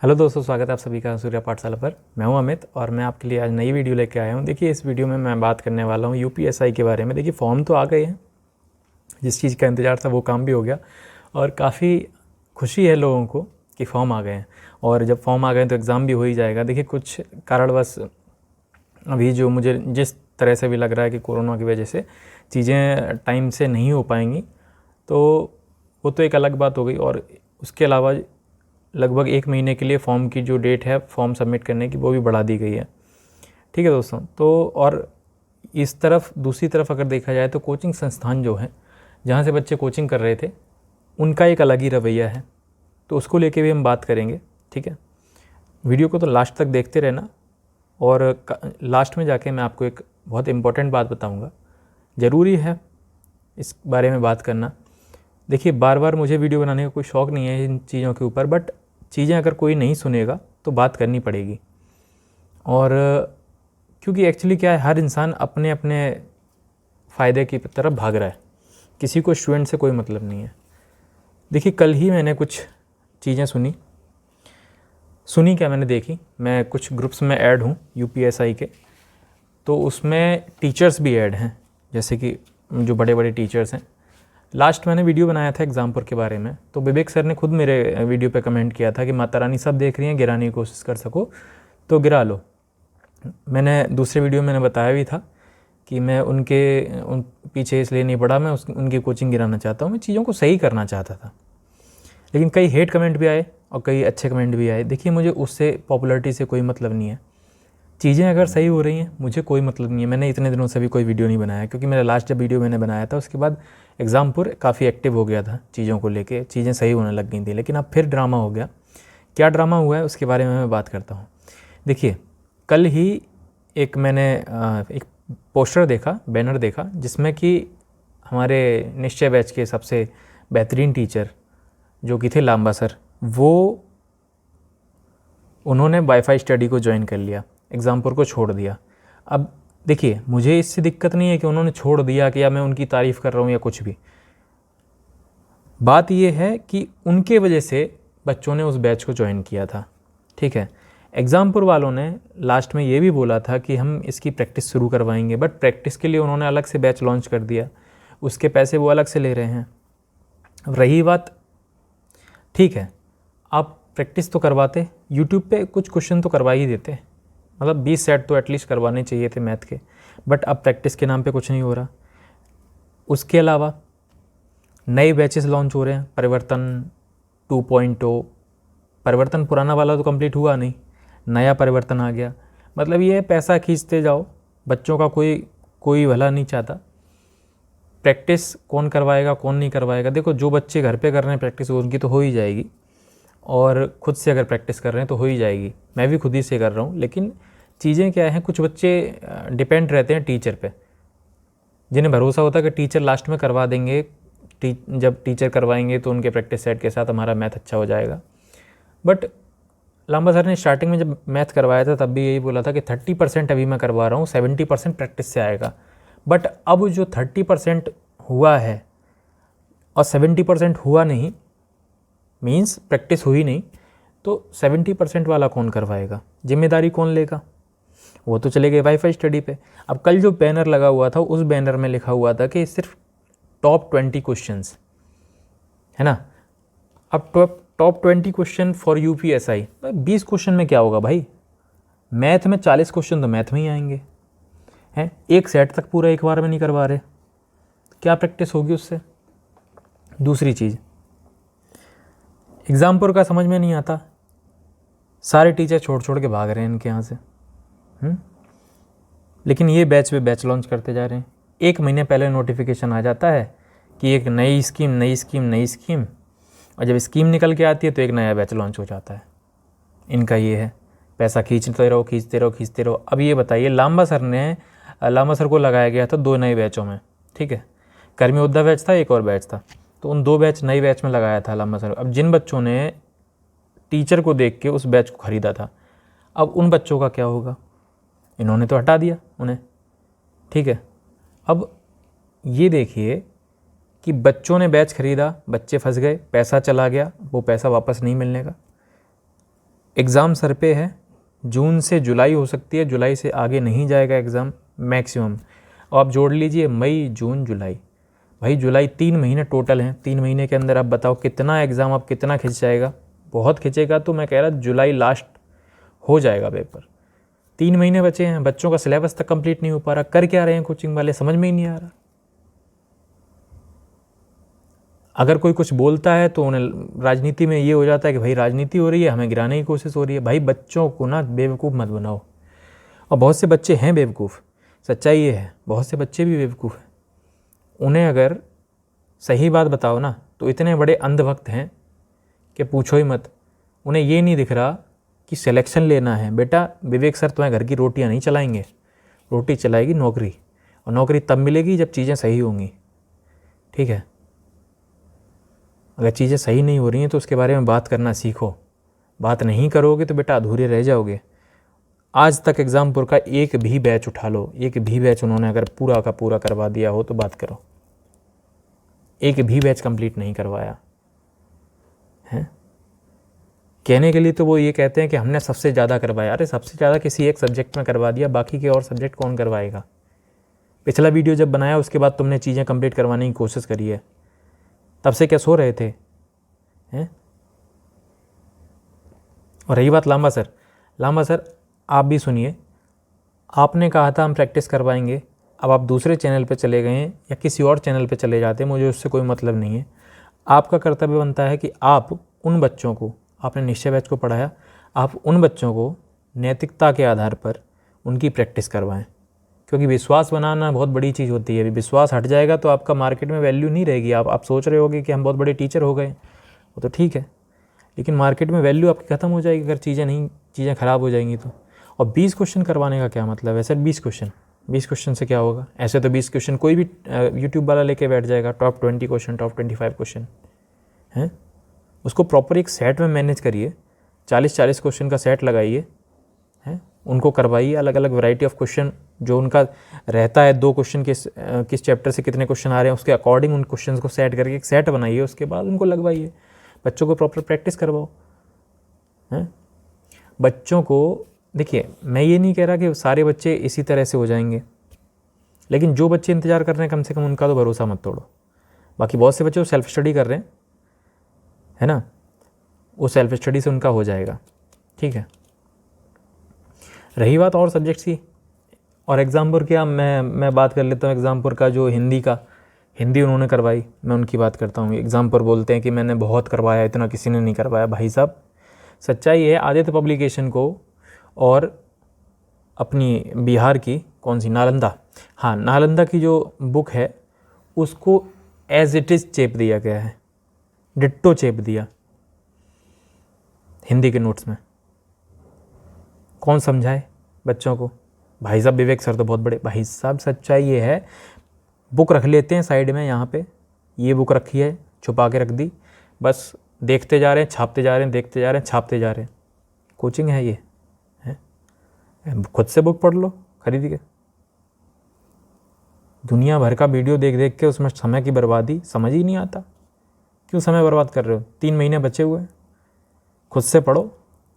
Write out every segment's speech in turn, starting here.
Hello दोस्तों, स्वागत है आप सभी का सूर्या पाठशाला पर। मैं हूं अमित और मैं आपके लिए आज नई वीडियो लेके आया हूं। देखिए, इस वीडियो में मैं बात करने वाला हूं यूपीएसआई के बारे में। देखिए, फॉर्म तो आ गए हैं, जिस चीज़ का इंतज़ार था वो काम भी हो गया और काफ़ी खुशी है लोगों को कि फॉर्म आ गए हैं। और जब फॉर्म आ गए तो एग्ज़ाम भी हो ही जाएगा। देखिए, कुछ कारणवश अभी जो मुझे जिस तरह से भी लग रहा है कि कोरोना की वजह से चीज़ें टाइम से नहीं हो पाएंगी, तो वो तो एक अलग बात हो गई। और उसके अलावा लगभग 1 महीने के लिए फॉर्म की जो डेट है फॉर्म सबमिट करने की, वो भी बढ़ा दी गई है। ठीक है दोस्तों, तो और इस तरफ दूसरी तरफ अगर देखा जाए तो कोचिंग संस्थान जो है, जहाँ से बच्चे कोचिंग कर रहे थे, उनका एक अलग ही रवैया है। तो उसको लेके भी हम बात करेंगे। ठीक है, वीडियो को तो लास्ट तक देखते रहना। और लास्ट में जाके मैं आपको एक बहुत इम्पोर्टेंट बात बताऊँगा, ज़रूरी है इस बारे में बात करना। देखिए, बार बार मुझे वीडियो बनाने का कोई शौक़ नहीं है इन चीज़ों के ऊपर, बट चीज़ें अगर कोई नहीं सुनेगा तो बात करनी पड़ेगी। और क्योंकि एक्चुअली क्या है, हर इंसान अपने अपने फ़ायदे की तरफ भाग रहा है, किसी को स्टूडेंट से कोई मतलब नहीं है। देखिए, कल ही मैंने कुछ चीज़ें सुनी क्या मैंने देखी। मैं कुछ ग्रुप्स में ऐड हूँ यूपीएसआई के, तो उसमें टीचर्स भी ऐड हैं, जैसे कि जो बड़े बड़े टीचर्स हैं। लास्ट मैंने वीडियो बनाया था एग्ज़ामपुर के बारे में, तो विवेक सर ने खुद मेरे वीडियो पे कमेंट किया था कि माता रानी सब देख रही हैं, गिराने की कोशिश कर सको तो गिरा लो। मैंने दूसरे वीडियो में मैंने बताया भी था कि मैं उन पीछे इसलिए नहीं पड़ा, मैं उनकी कोचिंग गिराना चाहता हूँ, मैं चीज़ों को सही करना चाहता था। लेकिन कई हेट कमेंट भी आए और कई अच्छे कमेंट भी आए। देखिए, मुझे उससे पॉपुलैरिटी से कोई मतलब नहीं है। चीज़ें अगर सही हो रही हैं, मुझे कोई मतलब नहीं है। मैंने इतने दिनों से भी कोई वीडियो नहीं बनाया, क्योंकि मेरा लास्ट जब वीडियो मैंने बनाया था उसके बाद एग्ज़ामपुर काफ़ी एक्टिव हो गया था चीज़ों को लेके, चीज़ें सही होने लग गई थी। लेकिन अब फिर ड्रामा हो गया। क्या ड्रामा हुआ है उसके बारे में मैं बात करता हूँ। देखिए, कल ही मैंने एक पोस्टर देखा, बैनर देखा, जिसमें कि हमारे निश्चय बैच के सबसे बेहतरीन टीचर जो कि थे लांबा सर, उन्होंने वाईफाई स्टडी को ज्वाइन कर लिया, एग्ज़ामपुर को छोड़ दिया। अब देखिए, मुझे इससे दिक्कत नहीं है कि उन्होंने छोड़ दिया कि या मैं उनकी तारीफ़ कर रहा हूँ या कुछ भी। बात यह है कि उनके वजह से बच्चों ने उस बैच को ज्वाइन किया था। ठीक है, एग्ज़ामपुर वालों ने लास्ट में ये भी बोला था कि हम इसकी प्रैक्टिस शुरू करवाएंगे, बट प्रैक्टिस के लिए उन्होंने अलग से बैच लॉन्च कर दिया, उसके पैसे वो अलग से ले रहे हैं। रही बात, ठीक है, आप प्रैक्टिस तो करवाते, यूट्यूब पे कुछ क्वेश्चन तो करवा ही देते, मतलब 20 सेट तो एटलीस्ट करवाने चाहिए थे मैथ के, बट अब प्रैक्टिस के नाम पे कुछ नहीं हो रहा। उसके अलावा नए बैचेस लॉन्च हो रहे हैं, परिवर्तन 2.0। परिवर्तन पुराना वाला तो कंप्लीट हुआ नहीं, नया परिवर्तन आ गया। मतलब ये पैसा खींचते जाओ, बच्चों का कोई भला नहीं चाहता। प्रैक्टिस कौन करवाएगा कौन नहीं करवाएगा? देखो, जो बच्चे घर पे कर रहे हैं प्रैक्टिस, उनकी तो हो ही जाएगी, और खुद से अगर प्रैक्टिस कर रहे हैं तो हो ही जाएगी। मैं भी खुद ही से कर रहा हूँ। लेकिन चीज़ें क्या हैं, कुछ बच्चे डिपेंड रहते हैं टीचर पे, जिन्हें भरोसा होता है कि टीचर लास्ट में करवा देंगे, जब टीचर करवाएंगे तो उनके प्रैक्टिस सेट के साथ हमारा मैथ अच्छा हो जाएगा। बट लांबा सर ने स्टार्टिंग में जब मैथ करवाया था तब भी यही बोला था कि 30% अभी मैं करवा रहा हूँ, 70% प्रैक्टिस से आएगा। बट अब जो 30% हुआ है और 70% हुआ नहीं, मीन्स प्रैक्टिस हुई नहीं, तो 70% वाला कौन करवाएगा? जिम्मेदारी कौन लेगा? वो तो चले गए वाईफाई स्टडी पे। अब कल जो बैनर लगा हुआ था, उस बैनर में लिखा हुआ था कि सिर्फ टॉप 20 क्वेश्चंस, है ना। अब top 20 question for UPSI, 20 question में क्या होगा भाई? मैथ में 40 क्वेश्चन तो मैथ में ही आएंगे, हैं। एक सेट तक पूरा एक बार में नहीं करवा रहे, क्या प्रैक्टिस होगी उससे? दूसरी चीज़, एग्ज़ामपुर का समझ में नहीं आता, सारे टीचर छोड़ के भाग रहे हैं इनके यहाँ से। लेकिन ये बैच पे बैच लॉन्च करते जा रहे हैं। 1 महीने पहले नोटिफिकेशन आ जाता है कि एक नई स्कीम, और जब स्कीम निकल के आती है तो एक नया बैच लॉन्च हो जाता है। इनका ये है, पैसा खींचते रहो। अब ये बताइए, लांबा सर को लगाया गया था 2 नए बैचों में। ठीक है, कर्मी उद्दा बैच था, एक और बैच था, तो उन 2 बैच नए बैच में लगाया था लांबा सर। अब जिन बच्चों ने टीचर को देख के उस बैच को ख़रीदा था, अब उन बच्चों का क्या होगा? इन्होंने तो हटा दिया उन्हें। ठीक है, अब ये देखिए कि बच्चों ने बैच ख़रीदा, बच्चे फंस गए, पैसा चला गया, वो पैसा वापस नहीं मिलने का। एग्ज़ाम सर पे है, जून से जुलाई हो सकती है, जुलाई से आगे नहीं जाएगा एग्ज़ाम मैक्सिमम। और आप जोड़ लीजिए मई जून जुलाई, भाई जुलाई 3 महीने टोटल हैं। 3 महीने के अंदर आप बताओ कितना एग्ज़ाम आप कितना खिंच जाएगा, बहुत खिंचेगा। तो मैं कह रहा जुलाई लास्ट हो जाएगा पेपर। 3 महीने बचे हैं, बच्चों का सिलेबस तक कंप्लीट नहीं हो पा रहा, कर क्या रहे हैं कोचिंग वाले समझ में ही नहीं आ रहा। अगर कोई कुछ बोलता है तो उन्हें राजनीति में ये हो जाता है कि भाई राजनीति हो रही है, हमें गिराने की कोशिश हो रही है। भाई बच्चों को ना बेवकूफ़ मत बनाओ। और बहुत से बच्चे हैं बेवकूफ़, सच्चाई ये है, बहुत से बच्चे भी बेवकूफ़ हैं। उन्हें अगर सही बात बताओ ना तो इतने बड़े अंधभक्त हैं कि पूछो ही मत। उन्हें ये नहीं दिख रहा कि सिलेक्शन लेना है। बेटा विवेक सर तुम्हें घर की रोटियां नहीं चलाएंगे, रोटी चलाएगी नौकरी, और नौकरी तब मिलेगी जब चीज़ें सही होंगी। ठीक है, अगर चीज़ें सही नहीं हो रही हैं तो उसके बारे में बात करना सीखो। बात नहीं करोगे तो बेटा अधूरे रह जाओगे। आज तक एग्ज़ामपुर का एक भी बैच उठा लो, एक भी बैच उन्होंने अगर पूरा का पूरा करवा दिया हो तो बात करो। एक भी बैच कंप्लीट नहीं करवाया है। कहने के लिए तो वो ये कहते हैं कि हमने सबसे ज़्यादा करवाया। अरे सबसे ज़्यादा किसी एक सब्जेक्ट में करवा दिया, बाकी के और सब्जेक्ट कौन करवाएगा। पिछला वीडियो जब बनाया उसके बाद तुमने चीज़ें कंप्लीट करवाने की कोशिश करी है, तब से क्या सो रहे थे हैं। और रही बात लांबा सर, लांबा सर आप भी सुनिए, आपने कहा था हम प्रैक्टिस करवाएंगे, अब आप दूसरे चैनल पे चले गए हैं या किसी और चैनल पे चले जाते हैं, मुझे उससे कोई मतलब नहीं है। आपका कर्तव्य बनता है कि आप उन बच्चों को, आपने निश्चय बैच को पढ़ाया, आप उन बच्चों को नैतिकता के आधार पर उनकी प्रैक्टिस करवाएं। क्योंकि विश्वास बनाना बहुत बड़ी चीज़ होती है। अभी विश्वास हट जाएगा तो आपका मार्केट में वैल्यू नहीं रहेगी। आप सोच रहे होगे कि हम बहुत बड़े टीचर हो गए, वो तो ठीक है, लेकिन मार्केट में वैल्यू आपकी ख़त्म हो जाएगी अगर चीज़ें ख़राब हो जाएंगी तो। और 20 क्वेश्चन करवाने का क्या मतलब है सर। 20 क्वेश्चन से क्या होगा। ऐसे तो 20 क्वेश्चन कोई भी यूट्यूब वाला लेके बैठ जाएगा, टॉप 20 क्वेश्चन, टॉप 25 क्वेश्चन हैं। उसको प्रॉपर एक सेट में मैनेज करिए, 40-40 क्वेश्चन का सेट लगाइए हैं, उनको करवाइए। अलग अलग वैरायटी ऑफ क्वेश्चन जो उनका रहता है, 2 क्वेश्चन किस चैप्टर से कितने क्वेश्चन आ रहे हैं उसके अकॉर्डिंग उन क्वेश्चन को सेट करके एक सेट बनाइए। उसके बाद उनको लगवाइए, बच्चों को प्रॉपर प्रैक्टिस करवाओ हैं। बच्चों को देखिए, मैं ये नहीं कह रहा कि सारे बच्चे इसी तरह से हो जाएंगे, लेकिन जो बच्चे इंतज़ार कर रहे हैं कम से कम उनका तो भरोसा मत तोड़ो। बाकी बहुत से बच्चे वो सेल्फ स्टडी कर रहे हैं, है ना, वो सेल्फ स्टडी से उनका हो जाएगा। ठीक है, रही बात और सब्जेक्ट्स की और एग्ज़ामपुर की, मैं बात कर लेता हूँ एग्ज़ामपुर का। जो हिंदी उन्होंने करवाई, मैं उनकी बात करता हूँ। एग्ज़ामपुर बोलते हैं कि मैंने बहुत करवाया, इतना किसी ने नहीं करवाया। भाई साहब सच्चाई है, आदित्य पब्लिकेशन को और अपनी बिहार की कौन सी, नालंदा, हाँ नालंदा की जो बुक है उसको एज इट इज़ चेप दिया गया है, डिट्टो चेप दिया हिंदी के नोट्स में। कौन समझाए बच्चों को। भाई साहब विवेक सर तो बहुत बड़े, भाई साहब सच्चाई ये है, बुक रख लेते हैं साइड में, यहाँ पे ये बुक रखी है, छुपा के रख दी, बस देखते जा रहे हैं, छापते जा रहे हैं, देखते जा रहे हैं, छापते जा रहे हैं। कोचिंग है ये है? खुद से बुक पढ़ लो खरीद के। दुनिया भर का वीडियो देख देख के उसमें समय की बर्बादी, समझ ही नहीं आता क्यों समय बर्बाद कर रहे हो। 3 महीने बचे हुए हैं, खुद से पढ़ो,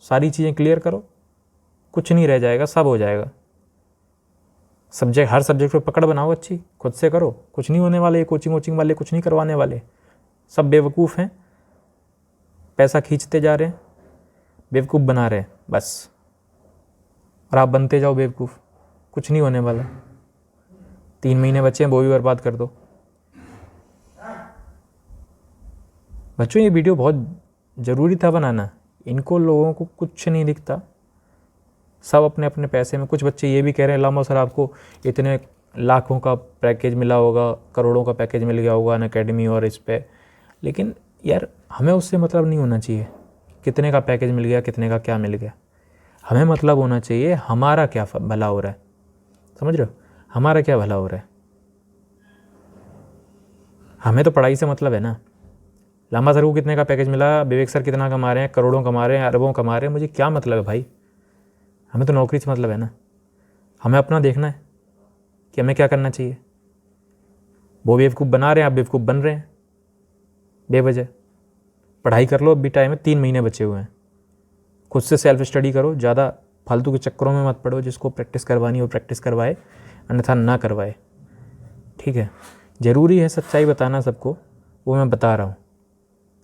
सारी चीज़ें क्लियर करो, कुछ नहीं रह जाएगा, सब हो जाएगा। हर सब्जेक्ट पे पकड़ बनाओ अच्छी, खुद से करो, कुछ नहीं होने वाले। कोचिंग वाले कुछ नहीं करवाने वाले, सब बेवकूफ़ हैं, पैसा खींचते जा रहे हैं, बेवकूफ़ बना रहे हैं बस, और आप बनते जाओ बेवकूफ़। कुछ नहीं होने वाला। 3 महीने बच्चे हैं, वो भी बर्बाद कर दो। बच्चों ये वीडियो बहुत ज़रूरी था बनाना, इनको लोगों को कुछ नहीं दिखता, सब अपने अपने पैसे में। कुछ बच्चे ये भी कह रहे हैं लामा सर आपको इतने लाखों का पैकेज मिला होगा, करोड़ों का पैकेज मिल गया होगा अनअकैडमी और इस पे। लेकिन यार हमें उससे मतलब नहीं होना चाहिए कितने का पैकेज मिल गया, कितने का क्या मिल गया। हमें मतलब होना चाहिए हमारा क्या भला हो रहा है, समझ रहे हो, हमारा क्या भला हो रहा है। हमें तो पढ़ाई से मतलब है ना। लामा सर को कितने का पैकेज मिला, विवेक सर कितना कमा रहे हैं, करोड़ों कमा रहे हैं, अरबों कमा रहे हैं, मुझे क्या मतलब है भाई। हमें तो नौकरी से मतलब है ना। हमें अपना देखना है कि हमें क्या करना चाहिए। वो बेवकूफ़ बना रहे हैं, आप बेवकूफ़ बन रहे हैं बेवजह। पढ़ाई कर लो, अभी टाइम है, 3 महीने बचे हुए हैं, खुद से सेल्फ स्टडी करो, ज़्यादा फालतू के चक्करों में मत पड़ो, जिसको प्रैक्टिस करवानी हो प्रैक्टिस करवाए, अन्यथा ना करवाए, ठीक है। ज़रूरी है सच्चाई बताना सबको, वो मैं बता रहा हूँ।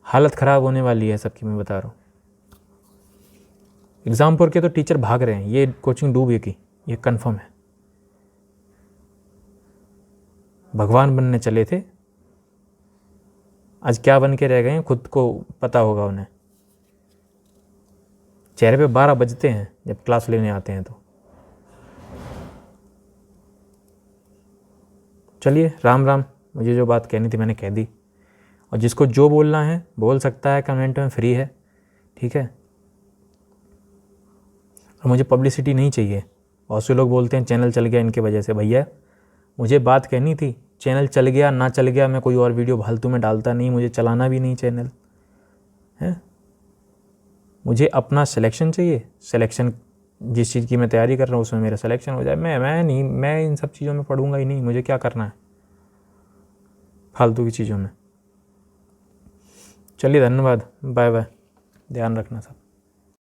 हालत ख़राब होने वाली है सबकी, मैं बता रहा हूँ। एग्ज़ामपुर के तो टीचर भाग रहे हैं, ये कोचिंग डूबेगी, ये कंफर्म है। भगवान बनने चले थे, आज क्या बन के रह गए हैं खुद को पता होगा उन्हें। चेहरे पे 12 बजते हैं जब क्लास लेने आते हैं तो। चलिए, राम राम। मुझे जो बात कहनी थी मैंने कह दी, और जिसको जो बोलना है बोल सकता है, कमेंट में फ्री है, ठीक है। और मुझे पब्लिसिटी नहीं चाहिए। बहुत से लोग बोलते हैं चैनल चल गया इनके वजह से। भैया मुझे बात कहनी थी, चैनल चल गया ना चल गया, मैं कोई और वीडियो फालतू में डालता नहीं, मुझे चलाना भी नहीं चैनल है। मुझे अपना सिलेक्शन चाहिए, सिलेक्शन जिस चीज़ की मैं तैयारी कर रहा हूँ उसमें मेरा सिलेक्शन हो जाए। मैं इन सब चीज़ों में पढ़ूंगा ही नहीं, मुझे क्या करना है फालतू की चीज़ों में। चलिए, धन्यवाद, बाय बाय, ध्यान रखना सब।